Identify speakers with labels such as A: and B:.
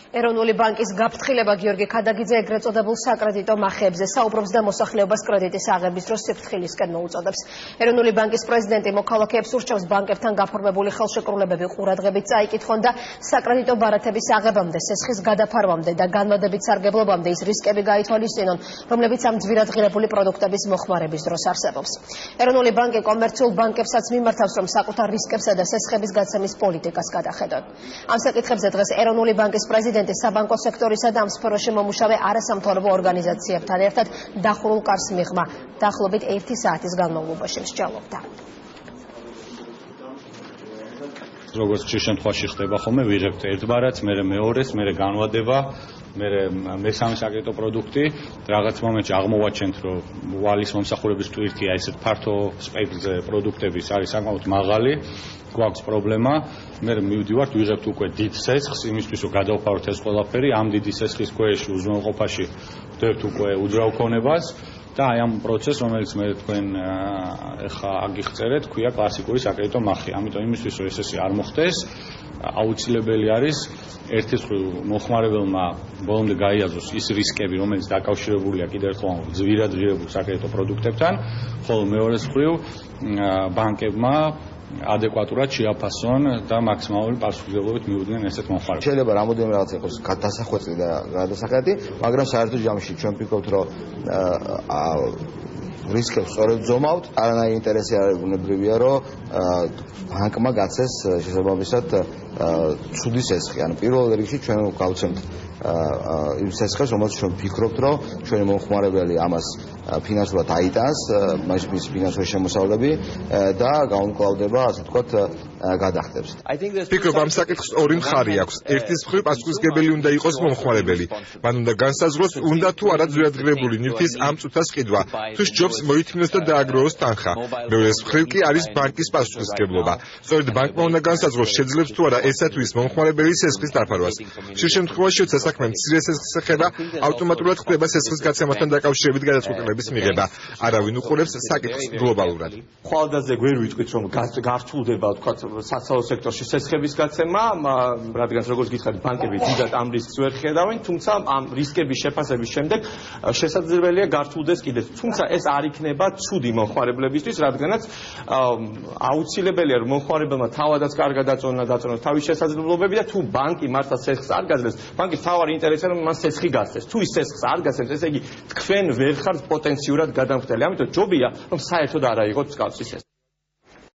A: ეროვნული ბანკის გაფრთხილება გიორგი ქადაგიძე ეგრეთ წოდებულ საკრედიტო მახეებზე საუბრობს და მოსახლეობას კრედიტის აღების დროს სიფრთხილისკენ მოუწოდებს. ეროვნული ბანკის პრეზიდენტი მოქალაქეებს ურჩევს ბანკებთან გაფორმებული ხელშეკრულებები ყურადღებით წაიკითხონ და საკრედიტო ბარათების აღებამდე, სესხის გადაფარვამდე და განმადებით სარგებლობამდე ის რისკები გაითვალისწინონ, რომლებიც ამ ძვირადღირებული პროდუქტების მოხმარების დროს არსებობს. ეროვნული ბანკი კომერციულ ბანკებსაც მიმართავს, რომ საკუთარ რისკებსა და სესხების გაცემის პოლიტიკას გადახედონ. ამ საკითხებზე დღეს ეროვნული ბანკის პრეზიდენტი საბანკო სექტორისა და ამ სფეროში მომუშავე არასამთავრობო ორგანიზაციებთან ერთად დახურულ კარს მიღმა. დაახლოებით 1 საათის განმავლობაში მსჯელობდა.
B: როგორც შემთხვევაში ხდება ხოლმე, ვიღებთ ერთ ბარათს, მერე მეორეს, მერე განვადება, მესამე საკრედიტო პროდუქტი, რაღაც მომენტში აღმოვაჩენთ, რომ ვალის მომსახურების ტვირთია ესეთ ფართო სპექტრზე პროდუქტების არის საკმაოდ მაღალი, გვაქვს პრობლემა, მე მივდივართ, ვიღებთ უკვე დიდ სესხს, იმისთვის რომ გადავფაროთ ეს ყველაფერი, ამ დიდი სესხის ქვეშ უზრუნველყოფაში ვხვდებით უკვე უძრავქონებას და აი ამ პროცესს, რომელიც მე თქვენ ახლა აგიხწერეთ, ქვია კლასიკური საკრედიტო მახე. ამიტომ იმისთვის რომ ეს არ მოხდეს, აუცილებელი არის ერთის მხრივ მოხმარებელმა ბოლომდე გაიაზროს ის რისკები, რომელიც დაკავშირებულია კიდევ ერთხელ ძვირადღირებულ საკრედიტო პროდუქტებთან, ხოლო მეორეს მხრივ ბანკებმა ადეკვატურად შეაფასონ და მაქსიმალური პასუხისმგებლობით მიუდგნენ ესეთ მომხმარებელს.
C: შეიძლება რამოდენიმე რაღაც იყოს დასახვეწი და გადასახადი, მაგრამ საერთო ჯამში ჩვენ ვფიქრობთ, რომ რისკებს სწორედ ზომავთ, არანაირი ინტერესი არ უნებრივია, რომ ბანკმა გაცეს შესაბამისად ცუდი სესხი. ანუ პირველ რიგში ჩვენ გავცემთ იმ სესხებს, რომელსაც ჩვენ ვფიქრობთ, რომ ჩვენი მომხმარებელი ამას ფინანსურად აიტანს, მის ფინანსური შემოსავლები და გაუმკლავდება, ასე ვთქვათ, გადახდებს.
D: ვფიქრობ, ამ საკითხს ორი მხარე აქვს. ერთის მხრივ პასუხისმგებელი უნდა იყოს მომხმარებელი. მან უნდა განსაზღვროს, უნდა თუ არა ძვირადღირებული ნივთის ამ წუთას ყიდვა, თუ სჯობს მოითმინოს და დააგროვოს თანხა. მეორეს მხრივ კი არის ბანკის პასუხისმგებლობა. სწორედ ბანკმა უნდა განსაზღვროს, შეძლებს თუ არა ესა თუ ის მომხმარებელი სესხის დაფარვას. ხშირ შემთხვევაში საქმე მცირე სესხის ეხება, ავტომატურად ხდება სესხის გაცემასთან დაკავშირებით გადაწყვეტილების მიღება. არავინ უყურებს საკითხს გლობალურად.
E: ხვალდაზე ვერ ვიტყვით, რომ გართულდება, თქვათ, საცალო სექტორში სესხების გაცემა, რადგან როგორც გითხარით, ბანკები დიდად ამ რისკს ვერ ხედავენ, თუმცა ამ რისკების შეფასების შემდეგ შესაძლებელია გართულდეს კიდეც. თუმცა ეს არ იქნება ცუდი მომხმარებლებისთვის, რადგანაც აუცილებელია, რომ მომხმარებელმა თავადაც კარგად დაწონოს თავის შესაძლებლობები და თუ ბანკი მართლა სესხს არ გაძლევს, ბანკის თავარი ინტერესია, რომ მან სესხი გასცეს. თუ ის სესხს არ გასცემს, ესე იგი თქვენ ვერ ხართ პოტენციურად გადამხდელი. ამიტომ ჯობია, რომ საერთოდ არ აიღოთ მსგავსი სესხი.